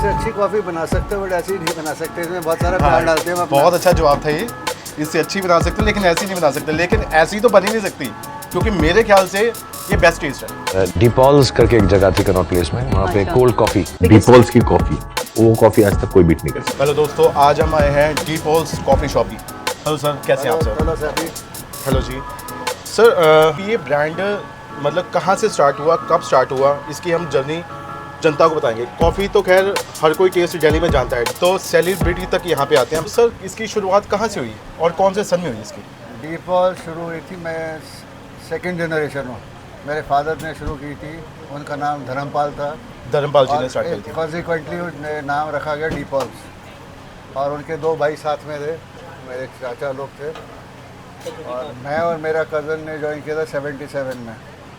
इससे अच्छी कॉफ़ी बना सकते हो बट ऐसी नहीं बना सकते, इसमें बहुत सारा प्यार डालते हैं हम अपना। बहुत अच्छा जवाब था ये। इससे अच्छी बना सकते हैं लेकिन ऐसी नहीं बना सकते, लेकिन ऐसी तो बन ही नहीं सकती क्योंकि मेरे ख्याल से ये बेस्ट टेस्ट है। डीपॉल्स करके एक जगह थी कनॉट प्लेस में, वहाँ पे अच्छा। कोल्ड कॉफी, डीपॉल्स की कॉफ़ी, वो कॉफ़ी आज तक कोई बीट नहीं कर सकता। हेलो दोस्तों, आज हम आए हैं डीपॉल्स कॉफ़ी शॉप की। हेलो सर, कैसे हैं आप सर? Hello sir. हेलो जी सर, ये ब्रांड मतलब कहाँ से स्टार्ट हुआ, कब स्टार्ट हुआ, इसकी हम जर्नी जनता को बताएंगे। कॉफ़ी तो खैर हर कोई टेस्ट दिल्ली में जानता है, तो सेलिब्रिटी तक यहाँ पे आते हैं। सर इसकी शुरुआत कहाँ से हुई और कौन से सन में हुई इसकी? डीपॉल शुरू हुई थी, मैं सेकंड जनरेशन हूँ। मेरे फादर ने शुरू की थी, उनका नाम धर्मपाल था धर्मपाल जी ने स्टार्ट की थी। कॉन्सिक्वेंटली नाम रखा गया डीपॉल्स, और उनके दो भाई साथ में थे, मेरे चाचा लोग थे, और मैं और मेरा कज़न ने ज्वाइन किया था 77 में।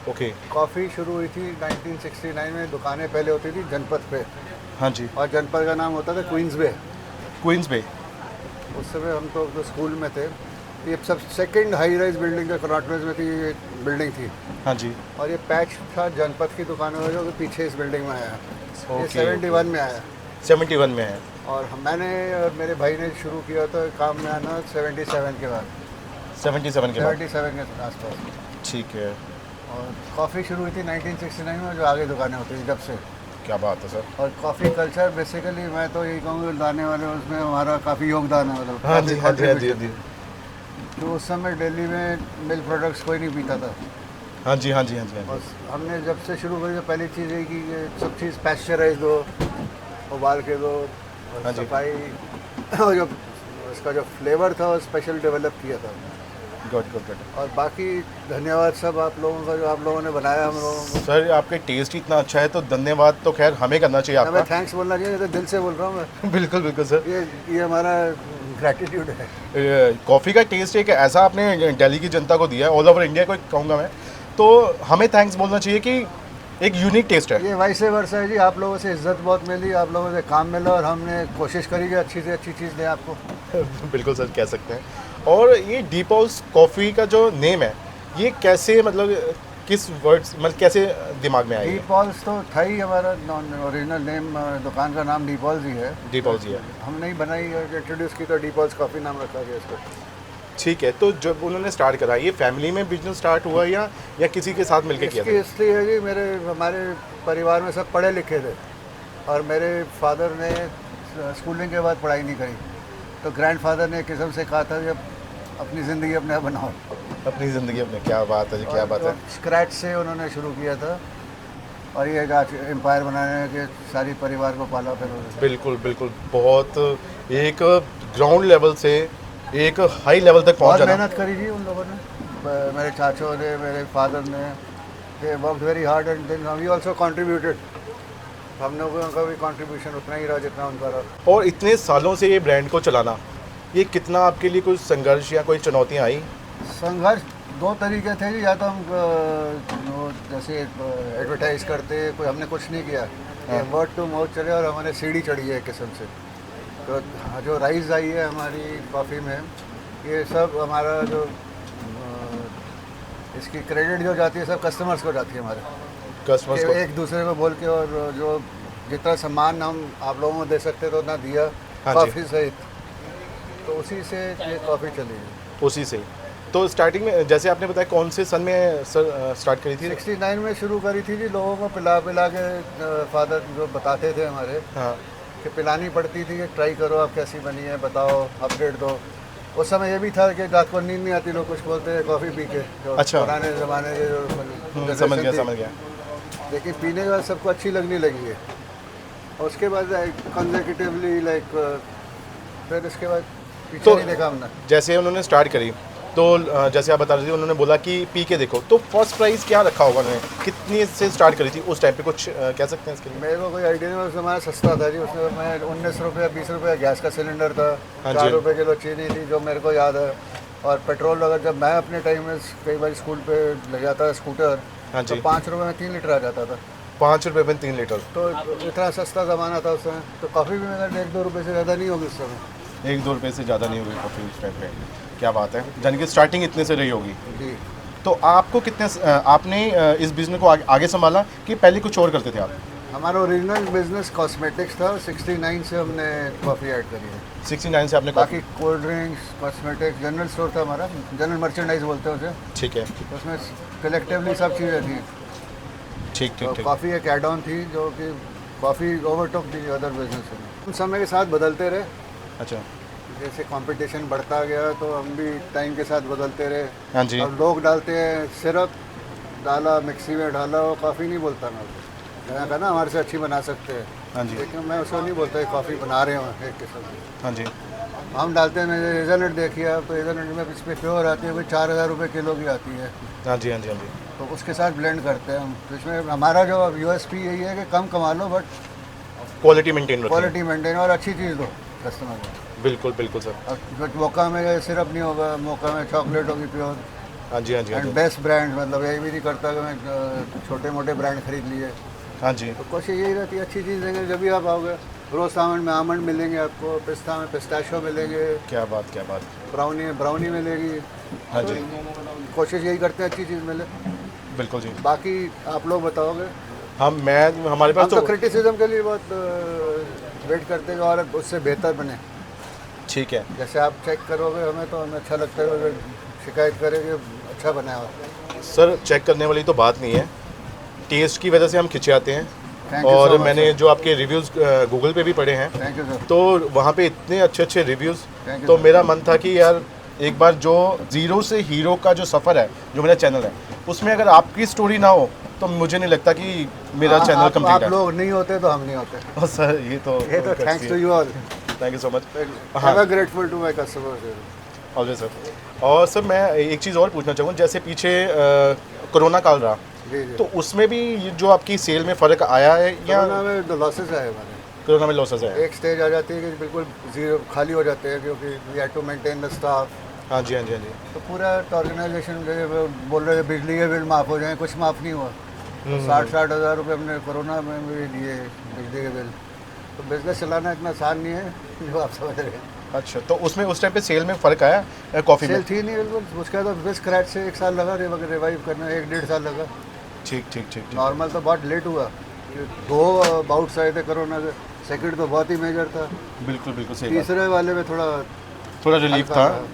ओके। कॉफ़ी शुरू हुई थी 1969 में। दुकानें पहले होती थी जनपद पे, हाँ जी। और जनपद का नाम होता था क्वींस बे। क्वींस बे। उस समय हम तो स्कूल में थे। ये सब सेकंड हाई राइज बिल्डिंग का कनॉट प्लेस में थी, ये बिल्डिंग थी, हाँ जी। और ये पैच था जनपद की दुकानों में जो कि पीछे इस बिल्डिंग में आया। ये Okay, 71 में आया, 71 में है। और मैंने और मेरे भाई ने शुरू किया था काम में आना 77 के बाद, 77 के बाद। 77 के आसपास। ठीक है, और कॉफ़ी शुरू हुई थी 1969 में, जो आगे दुकानें होती थी जब से। क्या बात है सर। और कॉफ़ी कल्चर बेसिकली मैं तो यही कहूँगा लाने वाले उसमें हमारा काफ़ी योगदान है, मतलब हाँ जी, हाँ जी, हाँ जी, हाँ जी। तो उस समय दिल्ली में मिल्क प्रोडक्ट्स कोई नहीं पीता था, हाँ जी, हाँ जी, हाँ जी, हाँ और जी। हमने जब से शुरू करी तो पहली चीज़ ये कि ये सब चीज़ पैस्चराइज दो, उबाल के दो, और हाँ जी। सफाई और जो उसका जो फ्लेवर था वो स्पेशल डेवलप किया था। Good good good. और बाकी धन्यवाद सब आप लोगों का, जो आप लोगों ने बनाया हम लोगों को। सर आपके टेस्ट ही इतना अच्छा है तो धन्यवाद तो खैर हमें करना चाहिए हमें आपका। थैंक्स बोलना चाहिए, तो दिल से बोल रहा हूँ मैं। बिल्कुल बिल्कुल सर। ये हमारा ग्रैटिट्यूड है। कॉफ़ी का टेस्ट एक ऐसा आपने दिल्ली की जनता को दिया है, ऑल ओवर इंडिया को कहूँगा मैं, तो हमें थैंक्स बोलना चाहिए कि एक यूनिक टेस्ट है। ये वैसे वर्षा है जी, आप लोगों से इज्जत बहुत मिली, आप लोगों से काम मिला, और हमने कोशिश करी कि अच्छी से अच्छी चीज़ दें आपको। बिल्कुल सर, कह सकते हैं। और ये डीपॉल्स कॉफ़ी का जो नेम है, ये कैसे मतलब किस वर्ड्स मतलब कैसे दिमाग में आया? डीपॉल्स तो था ही हमारा ओरिजिनल नेम, दुकान का नाम डीपॉल्स ही है। डीपॉल्स ही है। हमने ही बनाई और इंट्रोड्यूस की, तो डीपॉल्स कॉफ़ी नाम रखा गया इसको। ठीक है, तो जब उन्होंने स्टार्ट करा, ये फैमिली में बिजनेस स्टार्ट हुआ या किसी के साथ मिलके किया इसकी था? हिस्ट्री है जी, हमारे परिवार में सब पढ़े लिखे थे, और मेरे फादर ने स्कूलिंग के बाद पढ़ाई नहीं करी, तो ग्रैंडफादर ने एक किस्म से कहा था कि अपनी ज़िंदगी अपने आप बनाओ। अपनी ज़िंदगी अपने, क्या बात है जी, क्या बात है। स्क्रैच से उन्होंने शुरू किया था, और ये आज एम्पायर बनाने के सारी परिवार को पाला फिर उन्होंने। बिल्कुल बिल्कुल, बहुत एक ग्राउंड लेवल से एक हाई लेवल तक पहुंच बहुत जाना। मेहनत करी जी उन लोगों ने, मेरे चाचों ने, मेरे फादर ने, they worked very hard, and then we also contributed. हम लोगों का भी कंट्रीब्यूशन उतना ही रहा जितना उनका रहा। और इतने सालों से ये ब्रांड को चलाना, ये कितना आपके लिए कुछ संघर्ष या कोई चुनौतियाँ आई? संघर्ष दो तरीके थे जी, या तो हम वो जैसे एडवर्टाइज करते, कोई हमने कुछ नहीं किया, ये वर्ड टू माउथ चले, और हमारे सीढ़ी चढ़ी है एक किस्म से। तो जो राइज आई है हमारी कॉफ़ी में, ये सब हमारा जो इसकी क्रेडिट जो जाती है सब कस्टमर्स को जाती है हमारे, कस्टमर्स को? एक दूसरे को बोल के, और जो जितना सम्मान हम आप लोगों को दे सकते थे उतना दिया, हाँ जी। कॉफ़ी सहित, तो उसी से ये कॉफ़ी चली है। उसी से ही। तो स्टार्टिंग में जैसे आपने बताया, कौन से सन में सर स्टार्ट करी थी? 69 में शुरू करी थी जी, लोगों को पिला पिला के, फादर जो बताते थे हमारे हाँ। कि पिलानी पड़ती थी कि ट्राई करो आप कैसी बनी है, बताओ, अपडेट दो। उस समय ये भी था कि रात को नींद नहीं आती, लोग कुछ बोलते हैं कॉफ़ी पी के, जो अच्छा। पुराने ज़माने के जो समझ गया थी। समझ गया। लेकिन पीने के बाद सबको अच्छी लगने लगी है, और उसके बाद कंसेक्यूटिवली फिर इसके बाद पीछे तो नहीं देखा हमने। जैसे उन्होंने स्टार्ट करी, तो जैसे आप बता रहे थे, उन्होंने बोला कि पी के देखो, तो फर्स्ट प्राइस क्या रखा होगा उन्होंने? कितनी से स्टार्ट करी थी उस टाइम पे, कुछ कह सकते हैं इसके लिए? मेरे को कोई आइडिया नहीं, उस समय सस्ता था जी, उसमें मैं 19 रुपये 20 रुपये गैस का सिलेंडर था, हाँ जी। 4 रुपये किलो चीनी थी, जो मेरे को याद है। और पेट्रोल अगर जब मैं अपने टाइम में कई बार स्कूल पे ले जाता स्कूटर, हाँ तो जी। 5 रुपये में 3 लीटर आ जाता था। 5 रुपये में 3 लीटर? तो इतना सस्ता ज़माना था उस समय, तो कॉफ़ी भी मेरा 1-2 रुपये से ज़्यादा नहीं होगी उस समय। 1-2 रुपये से ज़्यादा नहीं हुई कॉफ़ी उस टाइम पे। क्या बात है, यानी कि स्टार्टिंग इतने से रही होगी। जी। तो आपको कितने आपने इस बिज़नेस को आगे संभाला कि पहले कुछ और करते थे आप? हमारा ओरिजिनल बिजनेस कॉस्मेटिक्स था, 69 से हमने कॉफ़ी ऐड करी है। 69 से आपने बाकी cold drinks, cosmetics, general store था हमारा, जनरल मर्चेंडाइज बोलते हैं उसे। ठीक है, तो उसमें कलेक्टिवली सब चीज़ें थी। ठीक ठीक तो ठीक। कॉफ़ी एक एड ऑन थी जो कि कॉफ़ी ओवरटॉप दी अदर बिजनेस में। हम समय के साथ बदलते रहे, अच्छा, जैसे कंपटीशन बढ़ता गया तो हम भी टाइम के साथ बदलते रहे। हाँ जी, अब लोग डालते हैं सिरप डाला, मिक्सी में डाला, वो कॉफ़ी नहीं बोलता मैं उसे। मैंने कहा ना हमारे से अच्छी बना सकते हैं, हाँ जी, लेकिन मैं उसको नहीं बोलता ये कॉफ़ी बना रहे हो एक किस्म की। हाँ जी, हम डालते हैं, मैंने हेज़लनट देखी है तो हेज़लनट में इसमें प्योर आती है, कोई 4000 रुपये किलो की आती है, हाँ जी, हाँ जी, हाँ जी। तो उसके साथ ब्लेंड करते हैं हम। तो इसमें हमारा जो USP यही है कि कम कमा लो बट क्वालिटी मेंटेन रखनी है। क्वालिटी मेंटेन और अच्छी चीज़ दो कस्टमर को। बिल्कुल बिल्कुल सर। अब जो मौका में सिरप नहीं होगा, मौका में चॉकलेट होगी प्योर, हाँ जी, हाँ जी, हाँ एंड जी, बेस्ट ब्रांड, मतलब यही भी नहीं करता कि मैं छोटे मोटे ब्रांड खरीद लिए। हाँ जी, तो कोशिश यही रहती है अच्छी चीज़ देंगे। जब भी आप आओगे, रोज़ आमंड में आमंड मिलेंगे आपको, पिस्ता में पिस्ताशो मिलेंगे, क्या बात, क्या बात। ब्राउनी में ब्राउनी मिलेगी। हाँ जी, कोशिश यही करते हैं अच्छी चीज़ मिले। बिल्कुल जी। बाकी आप लोग बताओगे। हमारे हम पास तो तो क्रिटिसिज्म के लिए बहुत वेट करते हैं और उससे बेहतर बने। ठीक है जैसे आप चेक करोगे हमें तो हमें अच्छा लगता है, अगर शिकायत करेंगे अच्छा बनाया हो। सर, चेक करने वाली तो बात नहीं है, टेस्ट की वजह से हम खिंचे आते हैं। Thank you so और much, मैंने sir. जो आपके रिव्यूज़ गूगल पे भी पढ़े हैं, थैंक यू सर। तो वहाँ पे इतने अच्छे अच्छे रिव्यूज़, Thank you, तो sir. मेरा मन था कि यार एक बार जो ज़ीरो से हीरो का जो सफ़र है, जो मेरा चैनल है, उसमें अगर आपकी स्टोरी ना हो तो मुझे नहीं लगता कि मेरा चैनल आप कंप्लीट है। लोग नहीं होते तो हम नहीं होते। और सर ये तो thanks to you all. Thank you so much. Have a grateful to my customers. Always sir. और सर मैं एक चीज़ और पूछना चाहूँगा, जैसे पीछे कोरोना काल रहा, जी जी। तो उसमें भी ये जो आपकी सेल में फ़र्क आया है या कोरोना में तो लॉसेस आए हमारे। कोरोना में लॉसेस आया? एक स्टेज आ जाती है कि बिल्कुल जीरो खाली हो जाते हैं, क्योंकि we have to maintain the staff. हाँ जी, हाँ जी, हाँ जी। तो पूरा ऑर्गेनाइजेशन बोल रहे थे बिजली के बिल माफ़ हो जाए, कुछ माफ़ नहीं हुआ। तो 60 हज़ार रुपये हमने कोरोना में भी दिए बिजली के बिल। तो बिजनेस चलाना इतना आसान नहीं है जो आप समझ रहे हैं। अच्छा, तो उसमें उस टाइम पे सेल में फ़र्क आया कॉफ़ी में? सेल थी नहीं बिल्कुल, उसके बाद फिर स्क्रैच से 1 साल लगा रिवाइव करने, 1-1.5 साल लगा। ठीक ठीक ठीक ठीक। नॉर्मल तो बहुत लेट हुआ, 2 बाउट्स आए थे कोरोना के, सेकंड तो बहुत ही मेजर था, बिल्कुल बिल्कुल सही बात। तीसरे वाले में थोड़ा थोड़ा रिलीफ हल्का था।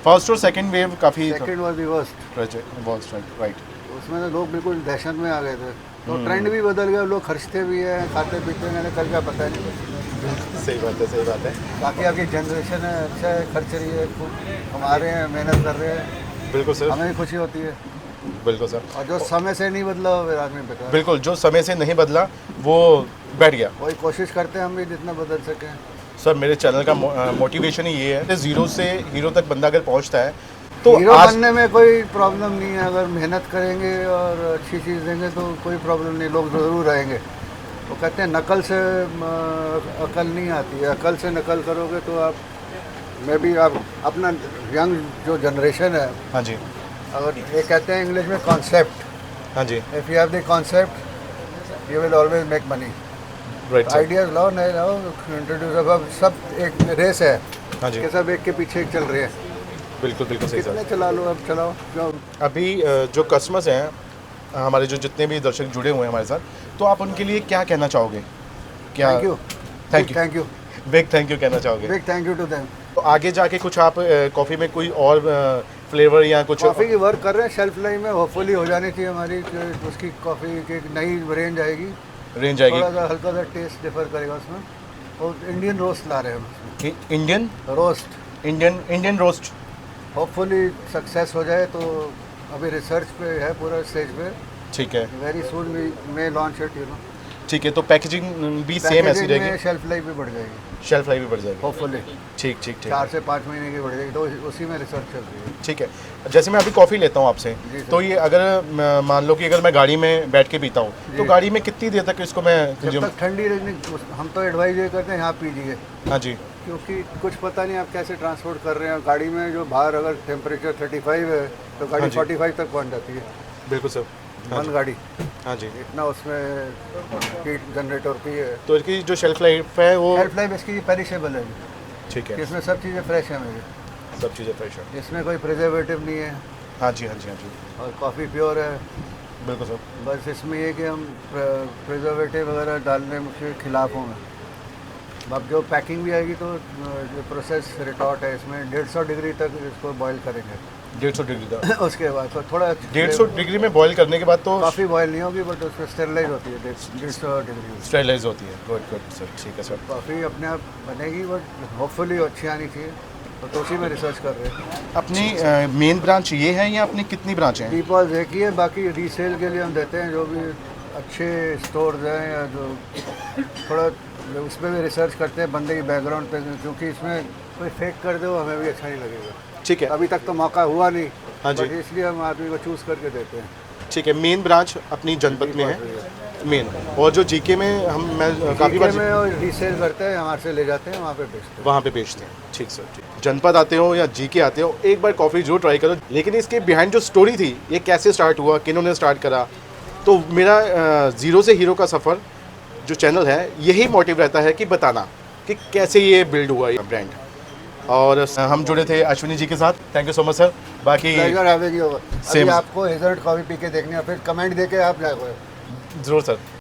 फर्स्ट और सेकंड वेव काफ़ी second was the worst. Right. उसमें तो लोग बिल्कुल दहशत में आ गए थे। तो ट्रेंड भी बदल गया, लोग खर्चते भी हैं, खाते पीते हैं, मैंने कल क्या पता नहीं। सही बात है, सही बात है। बाकी आपकी जनरेशन है, अच्छा है, खर्च रही है, खूब कमा रहे हैं, मेहनत कर रहे हैं, बिल्कुल सर, हमें भी खुशी होती है। बिल्कुल सर। और जो समय से नहीं बदला वो फिर आदमी बेकार। बिल्कुल, जो समय से नहीं बदला वो बैठ गया। वही कोशिश करते हैं हम भी जितना बदल सकें। सर मेरे चैनल का मोटिवेशन ही ये है, ज़ीरो से हीरो तक बंदा अगर पहुंचता है तो हीरो आज बनने में कोई प्रॉब्लम नहीं है, अगर मेहनत करेंगे और अच्छी चीज़ देंगे तो कोई प्रॉब्लम नहीं, लोग ज़रूर आएंगे। वो कहते हैं नकल से अकल नहीं आती है, अकल से नकल करोगे तो आप मैं भी आप अपना यंग जो जनरेशन है, हाँ जी, अगर ये कहते हैं इंग्लिश में कॉन्सेप्ट, हाँ जी, if you have the concept you will always make money. Right sir, ideas लाओ, नए लाओ, इंट्रोड्यूस। अब सब एक रेस है हाँ जी, कि सब एक के पीछे एक चल रहे हैं, बिल्कुल बिल्कुल सही कितने सर। चला लो, अब चलाओ जो। अभी जो कस्टमर्स हैं, हमारे जो जितने भी दर्शक जुड़े हुए हैं हमारे साथ, तो आप उनके लिए क्या कहना चाहोगे? क्या thank you, thank you, thank you, big thank you कहना चाहोगे? Big thank you to them. तो आगे जाके कुछ आप कॉफ़ी में कोई और फ्लेवर या कुछ कॉफ़ी की वर्क कर रहे हैं, शेल्फ लाइफ में होपफुली हो जानी चाहिए हमारी, कि उसकी कॉफ़ी की एक नई रेंज आएगी, रेंज आएगी? थोड़ा सा हल्का सा टेस्ट डिफर करेगा उसमें। और इंडियन रोस्ट ला रहे हैं हम उसमें। इंडियन रोस्ट होपफुली सक्सेस हो जाए, तो अभी रिसर्च पे है पूरा स्टेज पे। ठीक है, very soon we may launch it, you know. ठीक है। तो पैकेजिंग भी सेम ऐसी रहेगी? शेल्फ लाइफ भी बढ़ जाएगी, शेल्फ लाइफ भी बढ़ जाएगी? होपफुली ठीक ठीक ठीक 4 से 5 महीने की बढ़ जाएगी, तो उसी में रिसर्च चल रही है। ठीक है। जैसे मैं अभी कॉफ़ी लेता हूँ आपसे, जी सर। तो ये अगर मान लो कि अगर मैं गाड़ी में बैठ के पीता हूँ, तो जी। गाड़ी में कितनी देर तक इसको मैं जब कंज्यूम? तक ठंडी रहने, हम तो एडवाइज ये करते हैं यहाँ पीजिए, हाँ जी, क्योंकि कुछ पता नहीं आप कैसे ट्रांसपोर्ट कर रहे हैं गाड़ी में। जो बाहर अगर टेम्परेचर 35 है तो गाड़ी हाँ जी। 45 तक पहुंच जाती है, बिल्कुल सर। हाँ बंद जी, गाड़ी, हाँ जी। इतना उसमें हीट जनरेट होती है। तो इसकी जो शेल्फ लाइफ है वो शेल्फ लाइफ इसकी पेरिशेबल है, ठीक है, इसमें सब चीज़ें फ्रेश हैं मेरी, सब चीज़ें फ्रेश है। इसमें कोई प्रिजर्वेटिव नहीं है, हाँ जी, हाँ जी, हाँ जी। और कॉफ़ी प्योर है, बिल्कुल सर। बस इसमें ये कि हम प्रिजर्वेटिव वगैरह डालने के खिलाफ हूँ मैं। अब जो पैकिंग भी आएगी तो जो प्रोसेस रिटॉर्ट है इसमें 150 डिग्री तक इसको बॉईल करेंगे 150 डिग्री तक। उसके बाद तो थोड़ा 150 डिग्री में बॉईल करने के बाद तो काफ़ी बॉईल नहीं होगी बट उसमें स्टेरलाइज होती है 150 डिग्री। स्टेरलाइज होती है। गुड गुड सर, ठीक है सर। काफ़ी अपने आप बनेगी बट होपफुली अच्छी आनी चाहिए, तो उसी में रिसर्च कर रहे हैं। अपनी मेन ब्रांच ये है या अपनी कितनी ब्रांच हैं? डीपॉज एक ही है, बाकी रीसेल के लिए हम देते हैं जो भी अच्छे स्टोर्स हैं या जो थोड़ा उस पर भी रिसर्च करते हैं बंदे की बैकग्राउंड पे, क्योंकि इसमें कोई फेक कर दे वो हमें भी अच्छा नहीं लगेगा। ठीक है, अभी तक तो मौका हुआ नहीं, हाँ जी। बट इसलिए हम आदमी को चूज़ करके देते हैं। ठीक है। मेन ब्रांच अपनी जनपद में है मेन, और जो जीके में मैं काफ़ी बार में और रीसेल करते हैं, हमारे से ले जाते हैं, वहाँ पे बेचते हैं। वहाँ पे बेचते हैं। ठीक सर, ठीक। जनपद आते हो या जीके आते हो, एक बार कॉफ़ी जरूर ट्राई करो। लेकिन इसके बिहाइंड जो स्टोरी थी, ये कैसे स्टार्ट हुआ, किन्होंने स्टार्ट करा, तो मेरा ज़ीरो से हीरो का सफ़र जो चैनल है यही मोटिव रहता है कि बताना कि कैसे ये बिल्ड हुआ ये ब्रांड। और हम जुड़े थे अश्विनी जी के साथ। Thank you so much sir. बाकी प्लेजर हैविंग यू। अभी Same. आपको हेजल्ट कॉफ़ी पी के देखनी है, फिर कमेंट दे के आप जाओगे। ज़रूर सर।